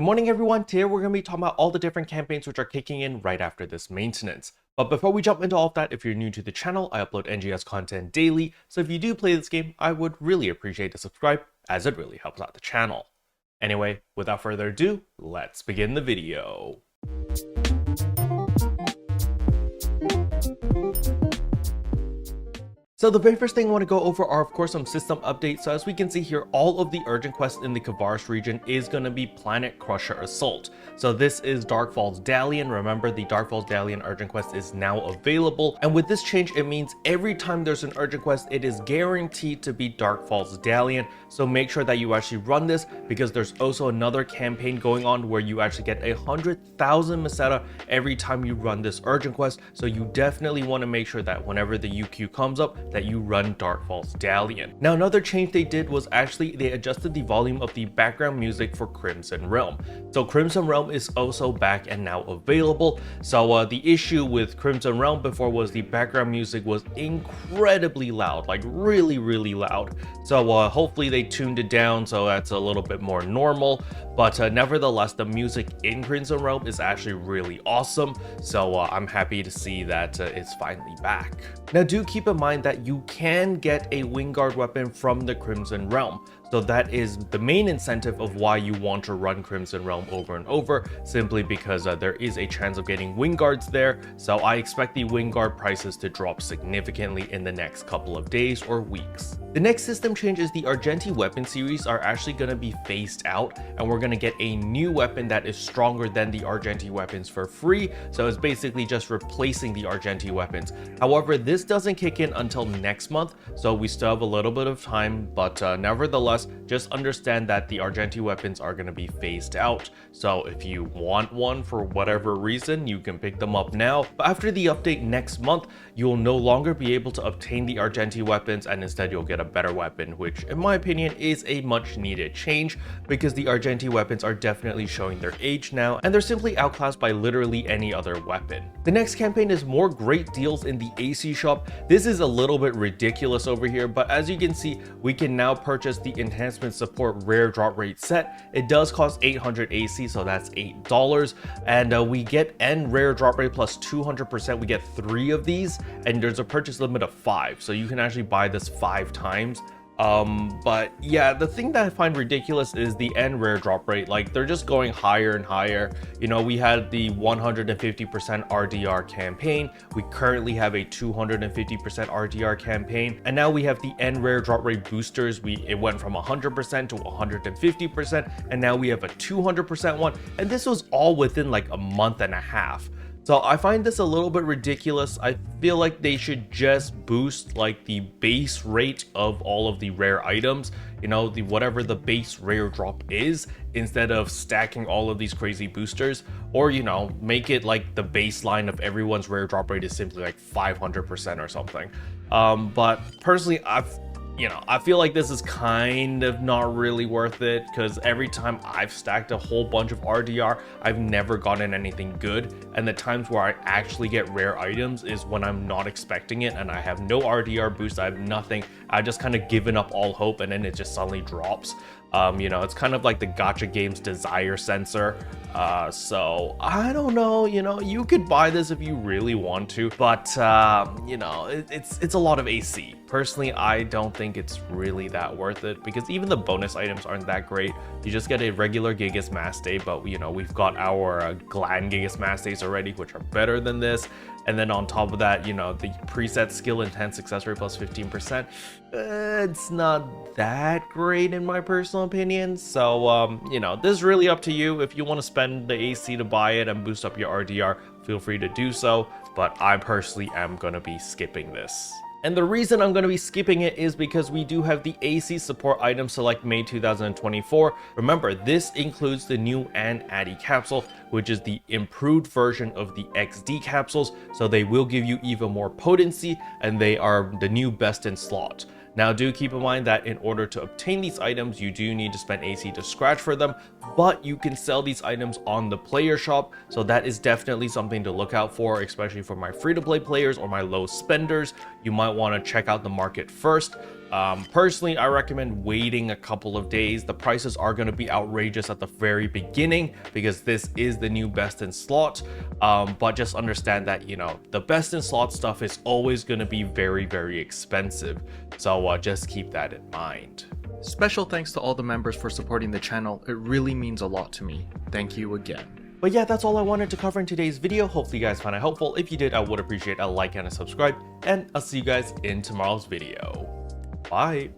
Good morning everyone, today we're going to be talking about all the different campaigns which are kicking in right after this maintenance. But before we jump into all of that, if you're new to the channel, I upload NGS content daily, so if you do play this game, I would really appreciate a subscribe, as it really helps out the channel. Anyway, without further ado, let's begin the video. So the very first thing I want to go over are of course some system updates. So as we can see here, all of the urgent quests in the Kavaris region is going to be Planet Crusher Assault. So this is Darkfall's Dalian. Remember, the Darkfall's Dalian urgent quest is now available. And with this change, it means every time there's an urgent quest, it is guaranteed to be Darkfall's Dalian. So make sure that you actually run this, because there's also another campaign going on where you actually get 100,000 Meseta every time you run this urgent quest. So you definitely want to make sure that whenever the UQ comes up, that you run Darkfall's Dalian. Now another change they did was actually they adjusted the volume of the background music for Crimson Realm. So Crimson Realm is also back and now available. So the issue with Crimson Realm before was the background music was incredibly loud, like really loud. So hopefully they tuned it down so that's a little bit more normal. But nevertheless, the music in Crimson Realm is actually really awesome. So I'm happy to see that it's finally back. Now do keep in mind that you can get a Wingguard weapon from the Crimson Realm. So that is the main incentive of why you want to run Crimson Realm over and over, simply because there is a chance of getting Wingguards there. So I expect the Wingguard prices to drop significantly in the next couple of days or weeks. The next system change is the Argenti Weapons series are actually going to be phased out, and we're going to get a new weapon that is stronger than the Argenti Weapons for free. So it's basically just replacing the Argenti Weapons. However, this doesn't kick in until next month, so we still have a little bit of time, but nevertheless, just understand that the Argenti Weapons are going to be phased out. So if you want one for whatever reason, you can pick them up now. But after the update next month, you will no longer be able to obtain the Argenti Weapons, and instead you'll get a better weapon, which in my opinion is a much needed change, because the Argenti Weapons are definitely showing their age now, and they're simply outclassed by literally any other weapon. The next campaign is more great deals in the AC shop. This is a little bit ridiculous over here, but as you can see, we can now purchase the enhancement support rare drop rate set. It does cost 800 AC, so that's $8, and we get N rare drop rate plus 200%. We get 3 of these, and there's a purchase limit of 5, so you can actually buy this 5 times. But yeah, the thing that I find ridiculous is the N rare drop rate. Like, they're just going higher and higher. You know, we had the 150% RDR campaign. We currently have a 250% RDR campaign, and now we have the N rare drop rate boosters. It went from 100% to 150%, and now we have a 200% one, and this was all within like a month and a half. So I find this a little bit ridiculous. I feel like they should just boost like the base rate of all of the rare items, you know, whatever the base rare drop is, instead of stacking all of these crazy boosters, or, you know, make it like the baseline of everyone's rare drop rate is simply like 500% or something. But personally, I feel like this is kind of not really worth it, because every time I've stacked a whole bunch of RDR, I've never gotten anything good. And the times where I actually get rare items is when I'm not expecting it and I have no RDR boost, I have nothing. I just kind of given up all hope, and then it just suddenly drops. You know, it's kind of like the gacha game's desire sensor. So I don't know, you know, you could buy this if you really want to, but you know, it's a lot of AC. Personally, I don't think it's really that worth it, because even the bonus items aren't that great. You just get a regular Gigas Mass Day, but you know, we've got our Gland Gigas Mass Days already, which are better than this. And then on top of that, you know, the preset skill intense success rate plus 15%, it's not that great in my personal opinion. So you know, this is really up to you. If you want to spend the AC to buy it and boost up your RDR, feel free to do so, but I personally am going to be skipping this. And the reason I'm going to be skipping it is because we do have the AC support item select May 2024. Remember, this includes the new An Addy capsule, which is the improved version of the XD capsules, so they will give you even more potency, and they are the new best in slot. Now do keep in mind that in order to obtain these items, you do need to spend AC to scratch for them, but you can sell these items on the player shop, so that is definitely something to look out for, especially for my free-to-play players or my low spenders. You might want to check out the market first. Personally, I recommend waiting a couple of days. The prices are going to be outrageous at the very beginning because this is the new best in slot, but just understand that, you know, the best in slot stuff is always going to be very, very expensive, so just keep that in mind. Special thanks to all the members for supporting the channel. It really means a lot to me. Thank you again. But yeah, that's all I wanted to cover in today's video. Hopefully you guys found it helpful. If you did, I would appreciate a like and a subscribe, and I'll see you guys in tomorrow's video. Bye.